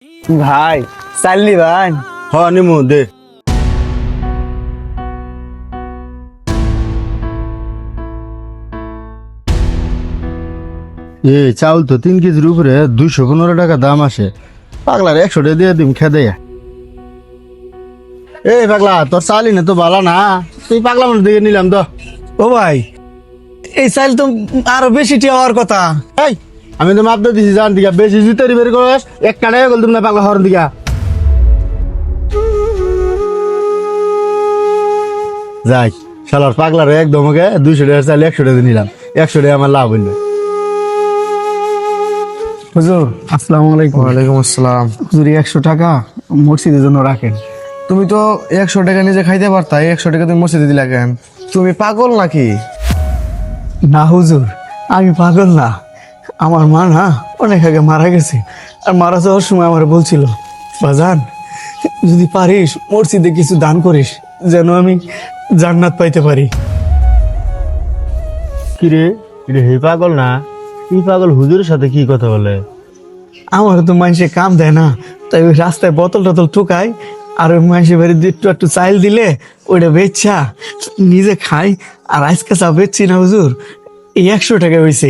ভাই চাললি ভাই হ নিমু দে। চাউল তো 3 কেজির উপরে 215 টাকা দাম আসে। পাগলার 100 টাকা দিয়ে দিম খেদে। পাগলা তোর চালি না তো বালা না, তুই পাগলা মানুষ দিকে নিলাম তো। ও ভাই এই চাল তো আরো বেশি হওয়ার কথা। এই আমি তো মাপ দিছি জান দিকা, বেশি জুতারি বের করস এক কাটাই গল তুমি না পাগলা হরন দিকা। যাই শালার পাগলার একদম ওকে 200 টাকা চাল 100 টাকা নিলাম, 100 টাকা আমার লাভ হইল। হুজুর আসসালামু আলাইকুম। ওয়ালাইকুম আসসালাম। হুজুর 100 টাকা মসজিদের জন্য রাখেন। তুমি তো 100 টাকা নিজে খাইতে পারতা, 100 টাকা তুমি মসজিদে দিলা কেন? তুমি পাগল নাকি? না হুজুর আমি পাগল না, আমার মা না অনেক আগে মারা গেছে, আর মারা যাওয়ার সময় আমার বলছিল বাজান যদি পারিস মসজিদে কিছু দান করিস যেন আমি জান্নাত পাইতে পারি। কিরে কিরে হে পাগল না, এই পাগল হুজুরের সাথে কি কথা বলে? আমার তো মানুষে কাম দেয় না, তাই ওই রাস্তায় বোতল টতল ঠুকাই, আর ওই মানুষের বাড়িতে একটু একটু চাইল দিলে ওইটা বেচছা নিজে খাই। আর আজকে চা বেচছি না হুজুর, এই 100 টাকা হয়েছে,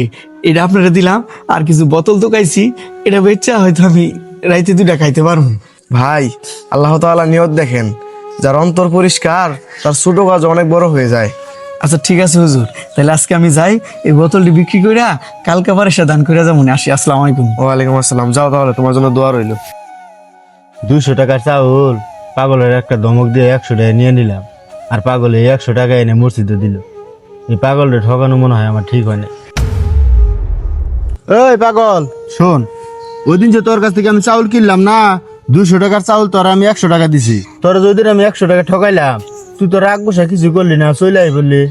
এটা আপনারা দিলাম, আর কিছু বোতল ঢুকাইছি, এটা বেচছা হয়তো আমি রাইতে 2টা খাইতে পারবো। ভাই আল্লাহ তাআলা নিয়ত দেখেন, যার অন্তর পরিষ্কার তার ছোট কাজ অনেক বড় হয়ে যায়। আচ্ছা ঠিক আছে হুজুর, তাহলে আজকে আমি যাই, এই বোতলটি বিক্রি কইরা কালকে আবার এসে দান করে যাবো। আসি, আসসালামু আলাইকুম। ওয়ালাইকুম আসসালাম। যাও তাহলে, তোমার জন্য দোয়া রইল। 200 টাকার চাউল পাগলের একটা ধমক দিয়ে 100 টাকা নিয়ে নিলাম, আর পাগল এই 100 টাকা এনে মসজিদে দিল। এই পাগলটা ঠকানো মনে হয় আমার ঠিক হয় না। ওই পাগল শোন, ওই দিন যে তোর কাছ থেকে আমি চাউল কিনলাম না, 200 টাকার চাউল তোর আমি 100 টাকা দিছি। তোর যদি আমি 100 টাকা ঠকাইলাম, তুই তো রাগ বসা কিছু করলি না, চলে আই বললি।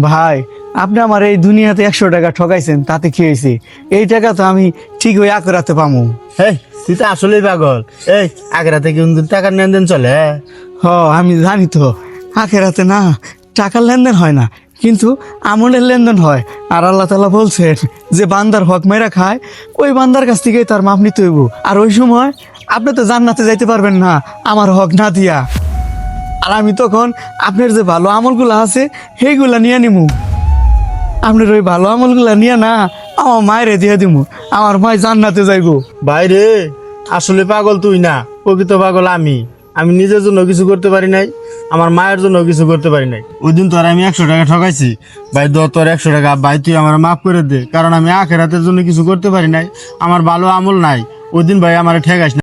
ভাই আপনি আমার এই দুনিয়াতে 100 টাকা ঠকাইছেন, তাতে কি হয়েছে? এই টাকা তো আমি ঠিক ওই আখেরাতে পামু। এই তুই তো আসলেই পাগল। এই আগেরা থেকে টাকার লেনদেন চলে। হ আমি জানি তো, আখেরাতে না টাকার লেনদেন হয় না, কিন্তু আমলের লেনদেন হয়। আর আল্লাহ তাআলা বলছেন যে বান্দার হক মেরা খায়, ওই বান্দার কাছ থেকেই তার মাপ নিতে হইব। আর ওই সময় আপনি তো জান্নাতে যাইতে পারবেন না আমার হক না দিয়া। আর আমি তখন আপনার যে ভালো আমলগুলো আছে সেইগুলা নিয়ে নিমু, আপনার ওই ভালো আমলগুলা নিয়ে না আমার মায়েরে দিয়ে দিমু, আমার মায় জান্নাতে যাইবো। বাইরে আসলে পাগল তুই না, প্রকৃত পাগল আমি। আমি নিজের জন্য কিছু করতে পারি নাই, আমার মায়ের জন্য কিছু করতে পারি নাই। ওই দিন তোর আমি 100 টাকা ঠকাইছি, ভাই তোর 100 টাকা ভাই তুই আমার মাফ করে দে, কারণ আমি আখেরাতের জন্য কিছু করতে পারি নাই, আমার ভালো আমল নাই। ওই দিন ভাই আমার ঠেকাইস না।